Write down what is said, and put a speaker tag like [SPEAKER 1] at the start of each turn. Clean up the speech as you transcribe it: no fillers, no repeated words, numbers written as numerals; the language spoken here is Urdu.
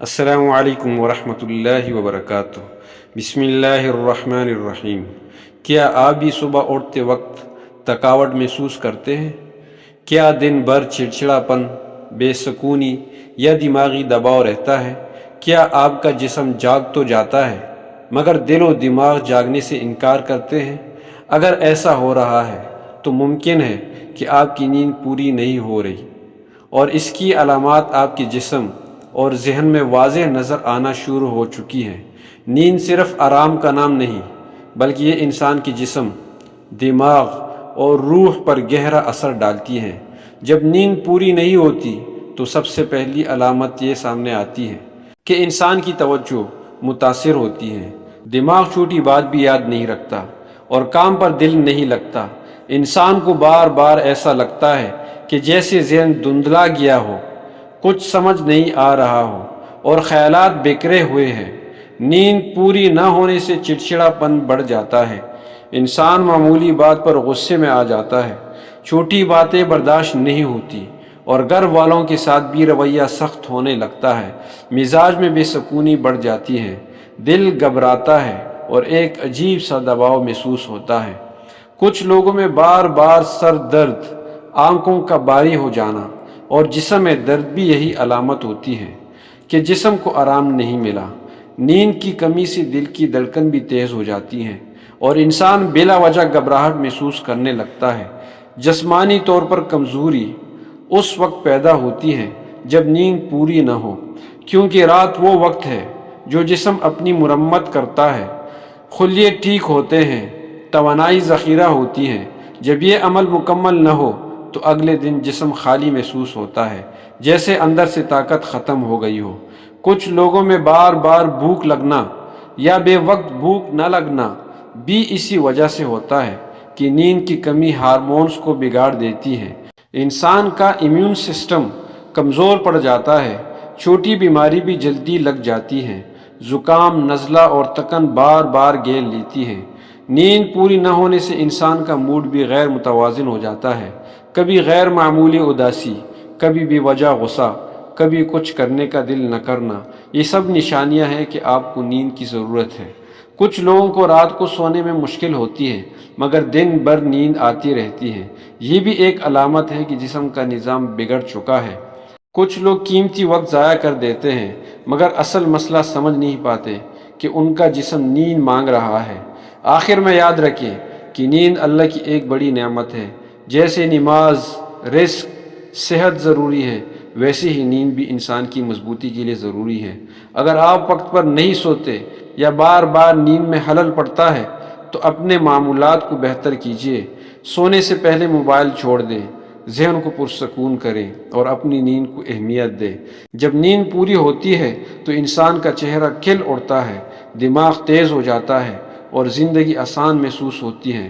[SPEAKER 1] السلام علیکم ورحمۃ اللہ وبرکاتہ۔ بسم اللہ الرحمن الرحیم۔ کیا آپ بھی صبح اٹھتے وقت تھکاوٹ محسوس کرتے ہیں؟ کیا دن بھر چڑچڑاپن، بے سکونی یا دماغی دباؤ رہتا ہے؟ کیا آپ کا جسم جاگ تو جاتا ہے مگر دل و دماغ جاگنے سے انکار کرتے ہیں؟ اگر ایسا ہو رہا ہے تو ممکن ہے کہ آپ کی نیند پوری نہیں ہو رہی، اور اس کی علامات آپ کے جسم اور ذہن میں واضح نظر آنا شروع ہو چکی ہیں۔ نیند صرف آرام کا نام نہیں، بلکہ یہ انسان کے جسم، دماغ اور روح پر گہرا اثر ڈالتی ہے۔ جب نیند پوری نہیں ہوتی تو سب سے پہلی علامت یہ سامنے آتی ہے کہ انسان کی توجہ متاثر ہوتی ہے۔ دماغ چھوٹی بات بھی یاد نہیں رکھتا اور کام پر دل نہیں لگتا۔ انسان کو بار بار ایسا لگتا ہے کہ جیسے ذہن دھندلا گیا ہو، کچھ سمجھ نہیں آ رہا ہو اور خیالات بکھرے ہوئے ہیں۔ نیند پوری نہ ہونے سے چڑچڑاپن بڑھ جاتا ہے، انسان معمولی بات پر غصے میں آ جاتا ہے، چھوٹی باتیں برداشت نہیں ہوتی اور گھر والوں کے ساتھ بھی رویہ سخت ہونے لگتا ہے۔ مزاج میں بے سکونی بڑھ جاتی ہے، دل گھبراتا ہے اور ایک عجیب سا دباؤ محسوس ہوتا ہے۔ کچھ لوگوں میں بار بار سر درد، آنکھوں کا بھاری ہو جانا اور جسم میں درد بھی یہی علامت ہوتی ہے کہ جسم کو آرام نہیں ملا۔ نیند کی کمی سے دل کی دھڑکن بھی تیز ہو جاتی ہے اور انسان بلا وجہ گھبراہٹ محسوس کرنے لگتا ہے۔ جسمانی طور پر کمزوری اس وقت پیدا ہوتی ہے جب نیند پوری نہ ہو، کیونکہ رات وہ وقت ہے جو جسم اپنی مرمت کرتا ہے، خلیے ٹھیک ہوتے ہیں، توانائی ذخیرہ ہوتی ہے۔ جب یہ عمل مکمل نہ ہو تو اگلے دن جسم خالی محسوس ہوتا ہے، جیسے اندر سے طاقت ختم ہو گئی ہو۔ کچھ لوگوں میں بار بار بھوک لگنا یا بے وقت بھوک نہ لگنا بھی اسی وجہ سے ہوتا ہے کہ نیند کی کمی ہارمونز کو بگاڑ دیتی ہے۔ انسان کا امیون سسٹم کمزور پڑ جاتا ہے، چھوٹی بیماری بھی جلدی لگ جاتی ہے، زکام، نزلہ اور تکن بار بار گھیر لیتی ہے۔ نیند پوری نہ ہونے سے انسان کا موڈ بھی غیر متوازن ہو جاتا ہے، کبھی غیر معمولی اداسی، کبھی بے وجہ غصہ، کبھی کچھ کرنے کا دل نہ کرنا۔ یہ سب نشانیاں ہیں کہ آپ کو نیند کی ضرورت ہے۔ کچھ لوگوں کو رات کو سونے میں مشکل ہوتی ہے مگر دن بھر نیند آتی رہتی ہے، یہ بھی ایک علامت ہے کہ جسم کا نظام بگڑ چکا ہے۔ کچھ لوگ قیمتی وقت ضائع کر دیتے ہیں مگر اصل مسئلہ سمجھ نہیں پاتے کہ ان کا جسم نیند مانگ رہا ہے۔ آخر میں یاد رکھیں کہ نیند اللہ کی ایک بڑی نعمت ہے۔ جیسے نماز، رزق، صحت ضروری ہے، ویسے ہی نیند بھی انسان کی مضبوطی کے لیے ضروری ہے۔ اگر آپ وقت پر نہیں سوتے یا بار بار نیند میں خلل پڑتا ہے تو اپنے معمولات کو بہتر کیجیے۔ سونے سے پہلے موبائل چھوڑ دیں، ذہن کو پرسکون کریں اور اپنی نیند کو اہمیت دیں۔ جب نیند پوری ہوتی ہے تو انسان کا چہرہ کھل اٹھتا ہے، دماغ تیز ہو جاتا ہے اور زندگی آسان محسوس ہوتی ہے۔